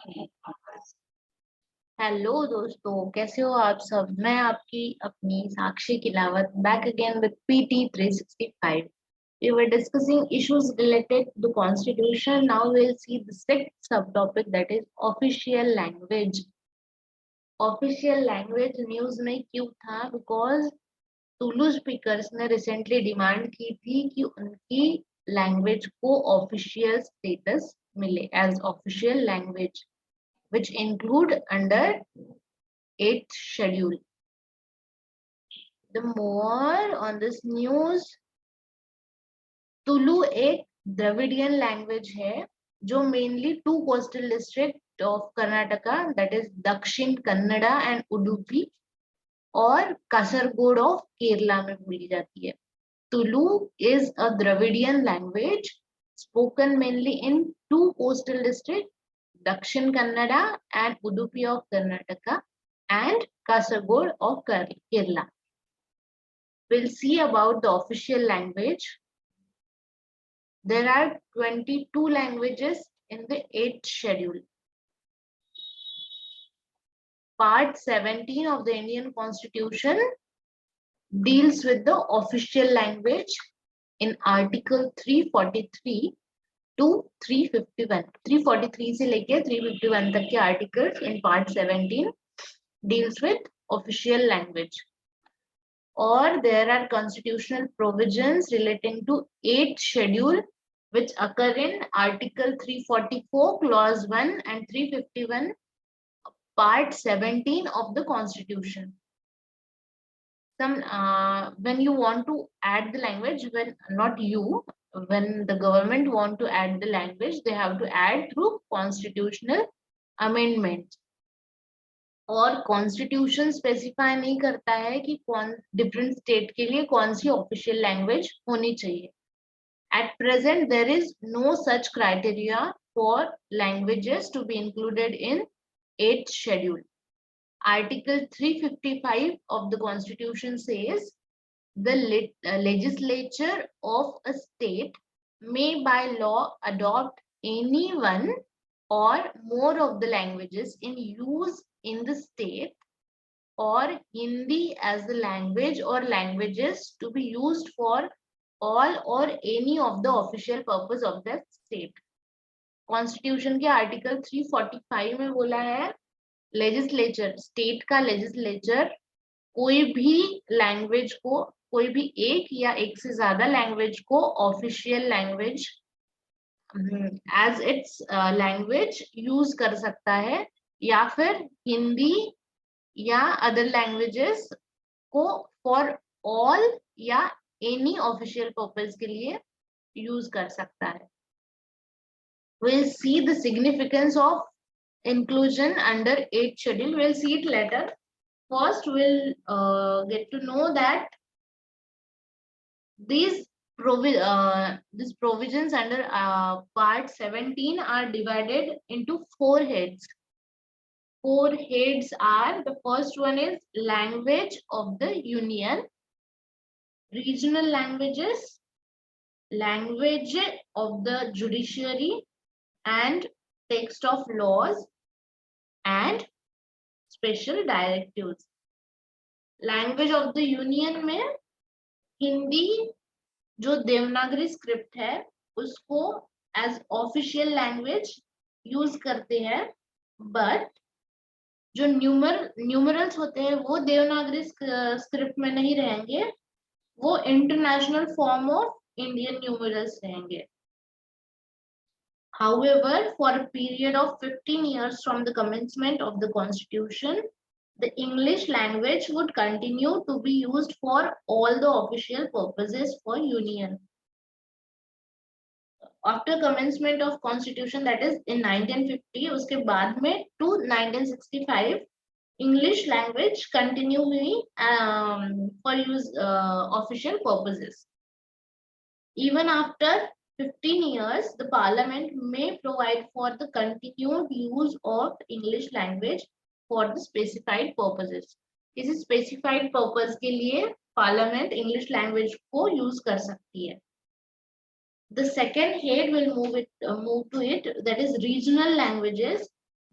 Hello दोस्तों, कैसे हो आप सब। मैं आपकी अपनी Sakshi Kilawat back again with PT 365. We were discussing issues related to the constitution. Now we'll see the sixth subtopic, that is official language. Official language news में क्यों था? बिकॉज टुलू स्पीकर्स ने रिसेंटली डिमांड की थी कि उनकी लैंग्वेज को ऑफिशियल स्टेटस मिले as official language, which include under 8th schedule. The more on this news, Tulu एक द्रविडियन लैंग्वेज है जो mainly to coastal district of Karnataka, that is Dakshina Kannada and Udupi, और कासरगोड ऑफ केरला में बोली जाती है. Tulu is a Dravidian language spoken mainly in two coastal districts, Dakshin Kannada and Udupi of Karnataka and Kasaragod of Kerala. We'll see about the official language. There are 22 languages in the 8th schedule. Part 17 of the Indian Constitution deals with the official language in Article 343 to 351. 343 से लेके 351 तक के articles in Part 17 deals with official language. Or there are constitutional provisions relating to 8th schedule which occur in Article 344 Clause 1 and 351 Part 17 of the Constitution. When you want to add the language, when the government want to add the language, they have to add through constitutional amendment. और constitution specify नहीं करता है कि कौन different state के लिए कौन सी official language होनी चाहिए. At present there is no such criteria for languages to be included in 8th schedule. Article 355 of the Constitution says the legislature of a state may by law adopt any one or more of the languages in use in the state, or Hindi as the language or languages to be used for all or any of the official purpose of the state. Constitution के article 345 में बोला है legislature, state का legislature कोई भी language को, कोई भी एक या एक से ज्यादा लैंग्वेज को official language as its language use कर सकता है, या फिर हिंदी या अदर लैंग्वेजेस को फॉर ऑल या एनी ऑफिशियल पर्पस के लिए यूज कर सकता है. We'll see the significance of inclusion under 8th schedule. We'll see it later. First, we'll get to know that these provisions under part 17 are divided into 4 heads. 4 heads are, the first one is language of the union, regional languages, language of the judiciary and text of laws, and special directives. Language of the union में हिंदी जो Devanagari script है उसको as official language use करते हैं, but जो numerals होते हैं वो देवनागरी स्क्रिप्ट में नहीं रहेंगे, वो international form of Indian numerals रहेंगे. However, for a period of 15 years from the commencement of the Constitution, the English language would continue to be used for all the official purposes for Union. After commencement of Constitution, that is in 1950, उसके बाद में to 1965, English language continually for use official purposes. Even after 15 years, the Parliament may provide for the continued use of English language for the specified purposes. किसी specified purpose के लिए Parliament English language को use कर सकती है. The second head will move to it, that is regional languages.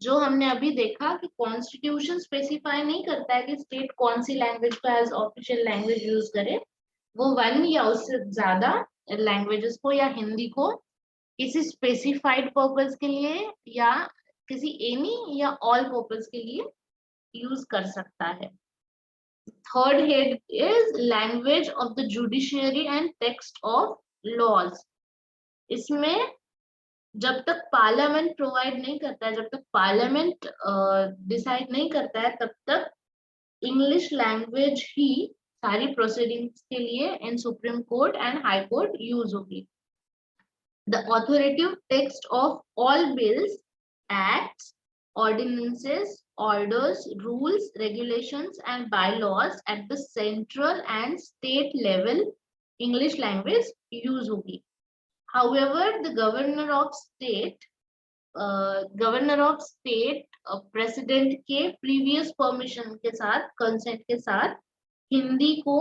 जो हमने अभी देखा कि कॉन्स्टिट्यूशन स्पेसिफाई नहीं करता है कि स्टेट कौन सी लैंग्वेज को एज ऑफिशियल लैंग्वेज यूज करे, वो वन या उससे ज्यादा लैंग्वेजेस को या हिंदी को किसी स्पेसिफाइड पर्पस के लिए या किसी एनी या ऑल पर्पस के लिए यूज कर सकता है। Third head is language of the judiciary and text of laws. इसमें जब तक पार्लियामेंट प्रोवाइड नहीं करता है, जब तक पार्लियामेंट डिसाइड नहीं करता है, तब तक इंग्लिश लैंग्वेज ही सारी प्रोसीडिंग्स के लिए in Supreme Court and High Court use होगी। The authoritative text of all bills, acts, ordinances, orders, rules, regulations, and bylaws at the central and state level, English language use होगी। However, the governor of state president के previous permission के साथ, consent के साथ हिंदी को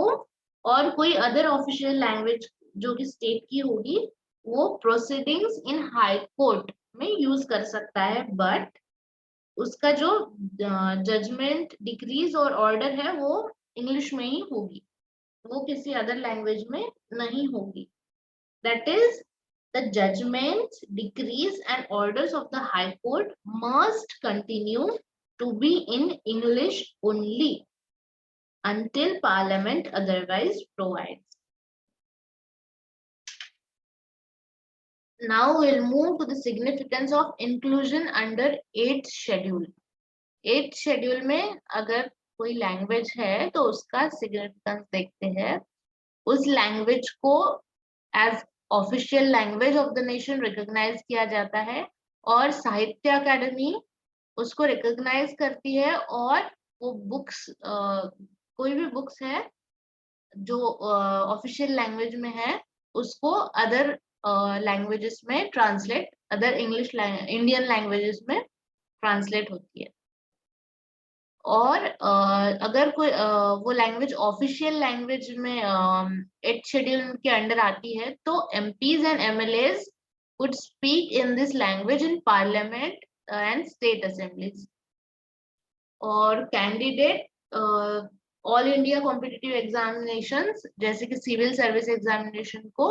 और कोई other official language जो कि state की होगी वो प्रोसीडिंग्स इन हाई कोर्ट में यूज कर सकता है, बट उसका जो जजमेंट, डिक्रीज और ऑर्डर है वो इंग्लिश में ही होगी, वो किसी अदर लैंग्वेज में नहीं होगी। That is the judgments, decrees and orders of the high court must continue to be in English only until parliament otherwise provides. Now we'll move to the significance of inclusion under 8th schedule. 8th schedule में अगर कोई language है तो उसका significance देखते हैं। उस language को as official language of the nation recognise किया जाता है और साहित्य अकादमी उसको रिकॉग्नाइज करती है, और वो बुक्स, कोई भी बुक्स है जो ऑफिशियल लैंग्वेज में है उसको अदर लैंग्वेजेस में translate, other English Indian languages में ट्रांसलेट होती है। और अगर कोई वो लैंग्वेज ऑफिशियल लैंग्वेज में 8th शेड्यूल के अंडर आती है तो MPs and MLAs would speak in this language in parliament and state assemblies। और candidate all India competitive examinations जैसे कि सिविल सर्विस एग्जामिनेशन को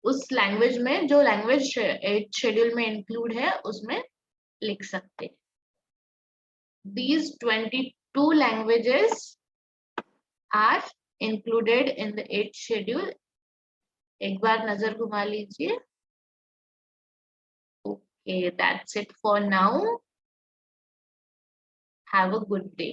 उस लैंग्वेज में, जो लैंग्वेज 8th शेड्यूल में इंक्लूड है उसमें लिख सकते हैं। These 22 languages are included in the 8th schedule। एक बार नजर घुमा लीजिए। Okay, that's it for now. Have a good day.